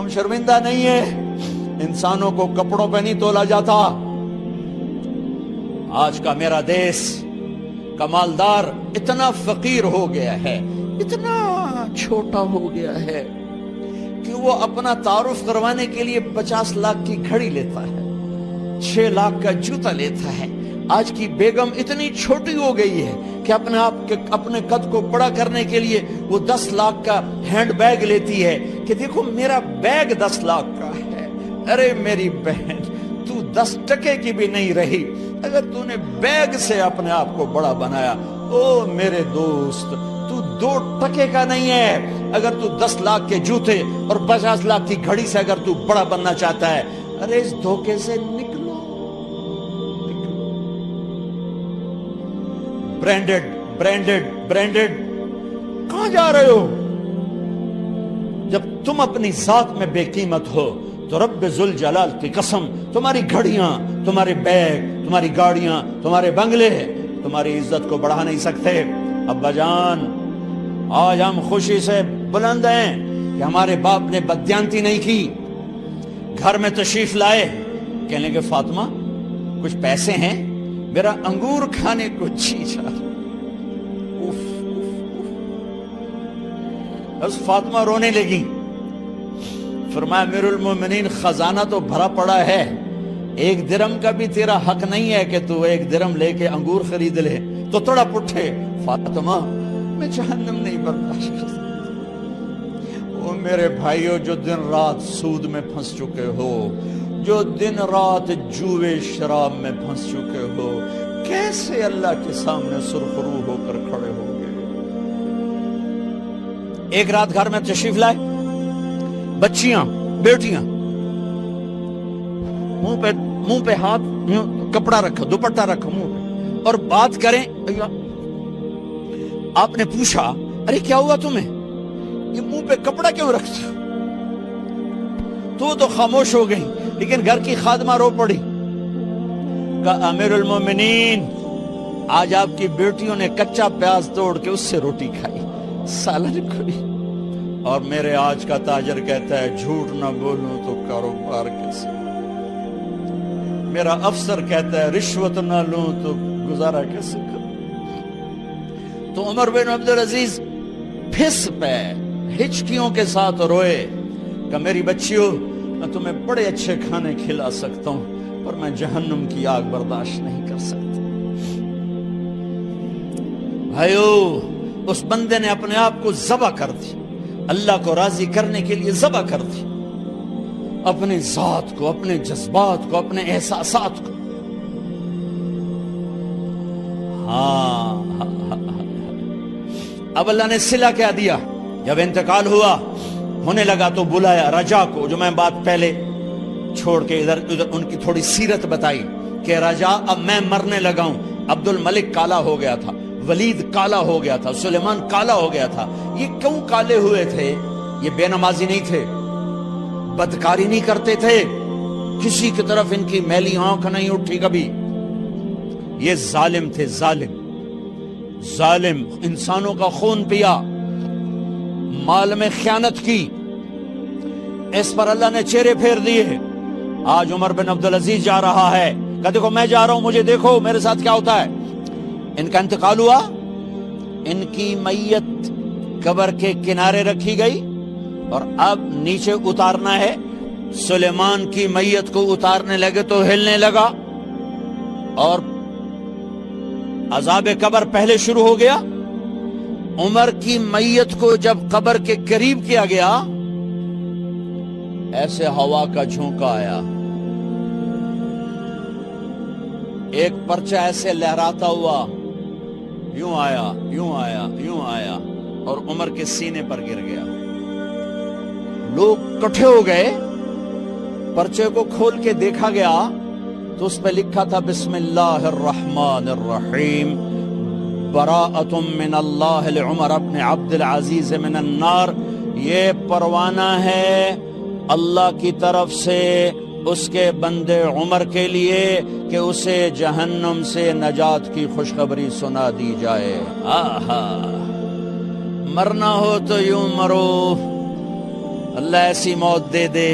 ہم شرمندہ نہیں ہیں، انسانوں کو کپڑوں پہ نہیں تولا جاتا۔ آج کا میرا دیس کا مالدار اتنا فقیر ہو گیا ہے، اتنا چھوٹا ہو گیا ہے کہ وہ اپنا تعارف کروانے کے لیے 50 لاکھ کی گھڑی لیتا ہے، 6 لاکھ کا جوتا لیتا ہے۔ آج کی بیگم اتنی چھوٹی ہو گئی ہے کہ اپنے قد کو بڑا کرنے کے لیے وہ 10 لاکھ کا ہینڈ بیگ لیتی ہے کہ دیکھو میرا بیگ 10 لاکھ کا ہے۔ ارے میری بہن، تو 10 ٹکے کی بھی نہیں رہی اگر تو نے بیگ سے اپنے آپ کو بڑا بنایا۔ او میرے دوست، تو 2 ٹکے کا نہیں ہے اگر تو 10 لاکھ کے جوتے اور 50 لاکھ کی گھڑی سے اگر تو بڑا بننا چاہتا ہے۔ ارے اس دھوکے سے نکلو۔ برینڈڈ برینڈڈ برینڈڈ کہاں جا رہے ہو؟ جب تم اپنی ذات میں بے قیمت ہو تو رب ذوالجلال کی قسم تمہاری گھڑیاں، تمہارے بیگ، تمہاری گاڑیاں، تمہارے بنگلے تمہاری عزت کو بڑھا نہیں سکتے۔ ابا جان، آج ہم خوشی سے بلند ہیں کہ ہمارے باپ نے بددیانتی نہیں کی۔ گھر میں تشریف لائے، کہنے لگے فاطمہ کچھ پیسے ہیں، میرا انگور کھانے کو جی چاہ رہا۔ بس فاطمہ رونے لگی۔ فرمایا امیر المومنین خزانہ تو بھرا پڑا ہے، 1 درم کا بھی تیرا حق نہیں ہے کہ تو 1 درم لے کے انگور خرید لے۔ تو تھوڑا پٹھے، فاطمہ میں جہنم نہیں برداشت کر سکتا۔ وہ میرے بھائیوں جو دن رات سود میں پھنس چکے ہو، جو دن رات جوے شراب میں پھنس چکے ہو، کیسے اللہ کے سامنے سرخرو ہو کر کھڑے ہو گئے؟ ایک رات گھر میں تشریف لائے، بچیاں، بیٹیاں، منہ پہ ہاتھ، کپڑا رکھا، دوپٹہ رکھا منہ پہ، اور بات کریں۔ آپ نے پوچھا ارے کیا ہوا تمہیں، یہ منہ پہ کپڑا کیوں رکھتے ہو؟ تو خاموش ہو گئی، لیکن گھر کی خادمہ رو پڑی۔ کہا امیر المومنین آج آپ کی بیٹیوں نے کچا پیاز توڑ کے اس سے روٹی کھائی، سالن کھائی، اور میرے آج کا تاجر کہتا ہے جھوٹ نہ بولوں تو کاروبار کیسے، میرا افسر کہتا ہے رشوت نہ لوں تو گزارا کیسے کروں۔ تو عمر بن عبدالعزیز پھس پہ ہچکیوں کے ساتھ روئے کہ میری بچیوں میں تمہیں بڑے اچھے کھانے کھلا سکتا ہوں پر میں جہنم کی آگ برداشت نہیں کر سکتا۔ بھائیو، اس بندے نے اپنے آپ کو ذبح کر دی، اللہ کو راضی کرنے کے لیے ذبح کر دی، اپنی ذات کو، اپنے جذبات کو، اپنے احساسات کو۔ اب اللہ نے صلہ کیا دیا، جب انتقال ہوا ہونے لگا تو بلایا رجا کو، جو میں بات پہلے چھوڑ کے ادھر ان کی تھوڑی سیرت بتائی کہ رجا اب میں مرنے لگا ہوں۔ عبد الملک کالا ہو گیا تھا، ولید کالا ہو گیا تھا، سلیمان کالا ہو گیا تھا۔ یہ کیوں کالے ہوئے تھے؟ یہ بے نمازی نہیں تھے، بدکاری نہیں کرتے تھے، کسی کی طرف ان کی میلی آنکھ نہیں اٹھی کبھی۔ یہ ظالم تھے، ظالم ظالم، انسانوں کا خون پیا، مال میں خیانت کی، اس پر اللہ نے چہرے پھیر دیے۔ آج عمر بن عبدالعزیز جا رہا ہے کہ دیکھو میں جا رہا ہوں، مجھے دیکھو میرے ساتھ کیا ہوتا ہے۔ ان کا انتقال ہوا، ان کی میت قبر کے کنارے رکھی گئی اور اب نیچے اتارنا ہے۔ سلیمان کی میت کو اتارنے لگے تو ہلنے لگا اور عذاب قبر پہلے شروع ہو گیا۔ عمر کی میت کو جب قبر کے قریب کیا گیا، ایسے ہوا کا جھونکا آیا، ایک پرچہ ایسے لہراتا ہوا یوں آیا، یوں آیا، یوں آیا اور عمر کے سینے پر گر گیا۔ لوگ اکٹھے ہو گئے، پرچے کو کھول کے دیکھا گیا تو اس پہ لکھا تھا بسم اللہ الرحمن الرحیم، براءۃ من اللہ لعمر بن عبد العزیز من النار۔ یہ پروانہ ہے اللہ کی طرف سے اس کے بندے عمر کے لیے کہ اسے جہنم سے نجات کی خوشخبری سنا دی جائے۔ آہا، مرنا ہو تو یوں مرو، اللہ ایسی موت دے دے.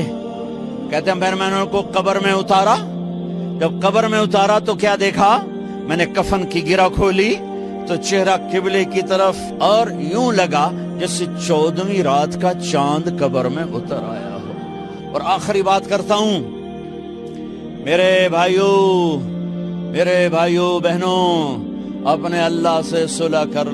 کہتے ہیں پھر میں نے ان کو قبر میں اتارا. جب قبر میں اتارا تو کیا دیکھا؟ میں نے کفن کی گرہ کھولی تو چہرہ قبلے کی طرف، اور یوں لگا جیسے 14ویں رات کا چاند قبر میں اتر آیا ہو. اور آخری بات کرتا ہوں، میرے بھائیوں بہنوں، اپنے اللہ سے صلح کر